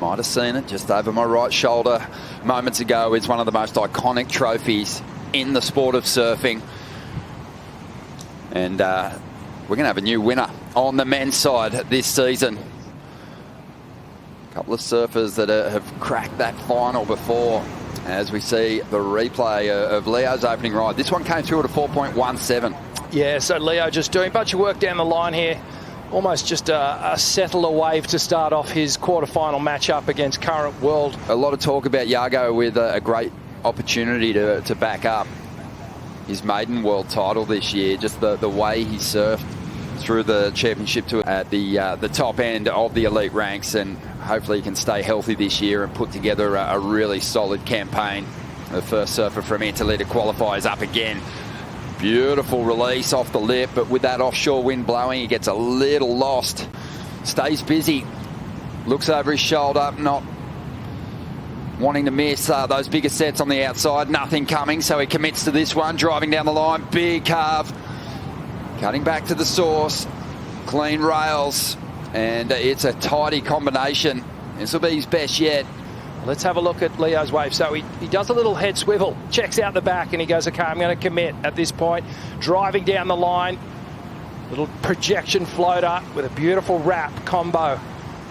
Might have seen it just over my right shoulder moments ago. It's one of the most iconic trophies in the sport of surfing. And we're going to have a new winner on the men's side this season. A couple of surfers that have cracked that final before, as we see the replay of Leo's opening ride. This one came through at a 4.17. Yeah, so Leo just doing a bunch of work down the line here. Almost just a settler wave to start off his quarterfinal matchup against current world. A lot of talk about Yago with a great opportunity to back up his maiden world title this year. Just the way he surfed through the championship to at the top end of the elite ranks, and hopefully he can stay healthy this year and put together a really solid campaign. The first surfer from Italy to qualify is up again. Beautiful release off the lip, but with that offshore wind blowing, he gets a little lost. Stays busy, looks over his shoulder, not wanting to miss those bigger sets on the outside. Nothing coming, so he commits to this one, driving down the line, big carve, cutting back to the source, clean rails, and it's a tidy combination. This will be his best yet. Let's have a look at Leo's wave. So he does a little head swivel, checks out the back, and he goes, okay, I'm going to commit at this point. Driving down the line, little projection floater with a beautiful wrap combo.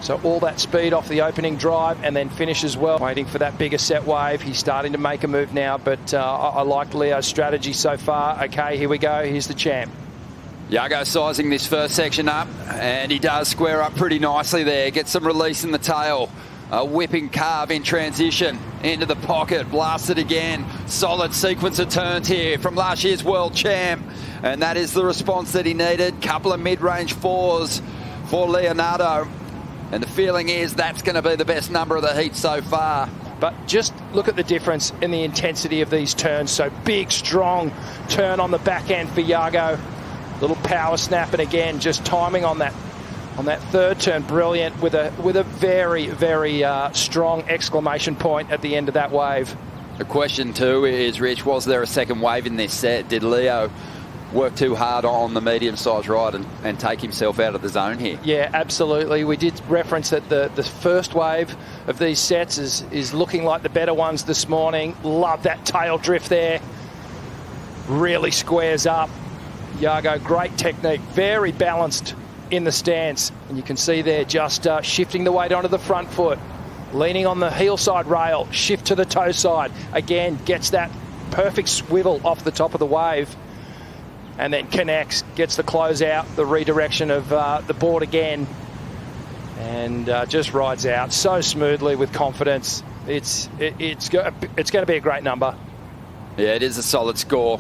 So all that speed off the opening drive, and then finishes well. Waiting for that bigger set wave. He's starting to make a move now, but I like Leo's strategy so far. Okay, here we go. Here's the champ. Yago sizing this first section up, and he does square up pretty nicely there. Gets some release in the tail. A whipping carve in transition into the pocket, blasted again. Solid sequence of turns here from last year's world champ, and that is the response that he needed. Couple of mid-range fours for Leonardo, and the feeling is that's going to be the best number of the heat so far. But just look at the difference in the intensity of these turns. So big, strong turn on the back end for Yago. Little power snap, and again, just timing on that third turn, brilliant, with a very, very strong exclamation point at the end of that wave. The question too is, Rich, was there a second wave in this set? Did Leo work too hard on the medium-sized ride and take himself out of the zone here? Yeah, absolutely. We did reference that the first wave of these sets is looking like the better ones this morning. Love that tail drift there. Really squares up. Yago, great technique, very balanced in the stance, and you can see there just shifting the weight onto the front foot, leaning on the heel side rail, shift to the toe side, again gets that perfect swivel off the top of the wave, and then connects, gets the close out, the redirection of the board again, and just rides out so smoothly with confidence. It's going to be a great number. Yeah, it is a solid score.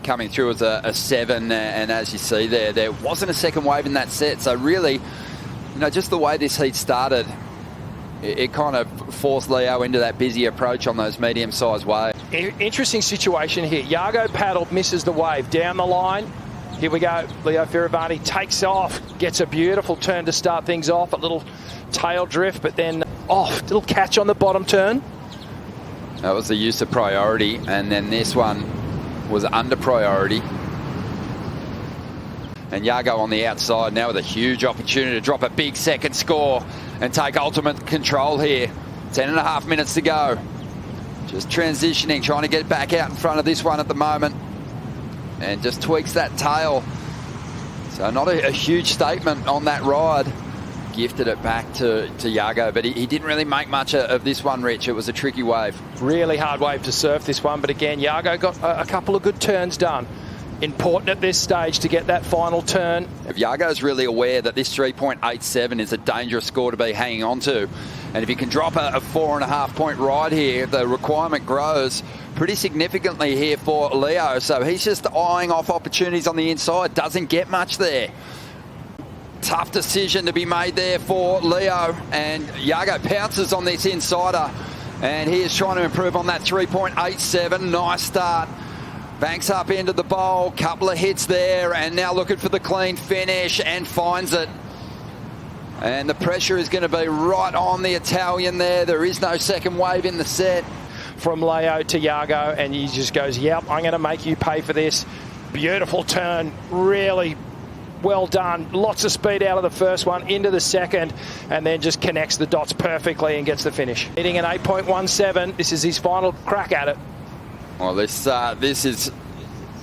Coming through as a 7, and as you see there wasn't a second wave in that set. So really, just the way this heat started, it kind of forced Leo into that busy approach on those medium-sized waves. Interesting situation here. Yago paddled, misses the wave. Down the line, here we go. Leo Fioravanti takes off, gets a beautiful turn to start things off. A little tail drift, but then off. Little catch on the bottom turn. That was the use of priority, and then this one was under priority. And Yago on the outside now with a huge opportunity to drop a big second score and take ultimate control here. 10.5 minutes to go. Just transitioning, trying to get back out in front of this one at the moment. And just tweaks that tail. So not a huge statement on that ride. Gifted it back to Yago, but he didn't really make much of this one, Rich. It was a tricky wave. Really hard wave to surf this one, but again, Yago got a couple of good turns done. Important at this stage to get that final turn. If Yago's really aware that this 3.87 is a dangerous score to be hanging on to, and if he can drop a 4.5 point ride here, the requirement grows pretty significantly here for Leo. So he's just eyeing off opportunities on the inside. Doesn't get much there. Tough decision to be made there for Leo, and Yago pounces on this insider, and he is trying to improve on that 3.87. Nice start. Banks up into the bowl, couple of hits there, and now looking for the clean finish, and finds it. And the pressure is going to be right on the Italian there. There is no second wave in the set. From Leo to Yago, and he just goes, yep, I'm going to make you pay for this. Beautiful turn, really well done. Lots of speed out of the first one, into the second, and then just connects the dots perfectly and gets the finish. Hitting an 8.17. This is his final crack at it. Well, this is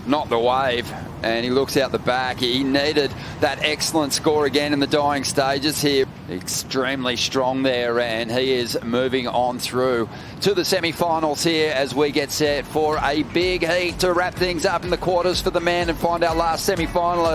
not the wave, and he looks out the back. He needed that excellent score again in the dying stages here. Extremely strong there, and he is moving on through to the semi-finals here as we get set for a big heat to wrap things up in the quarters for the men and find our last semi-finalist.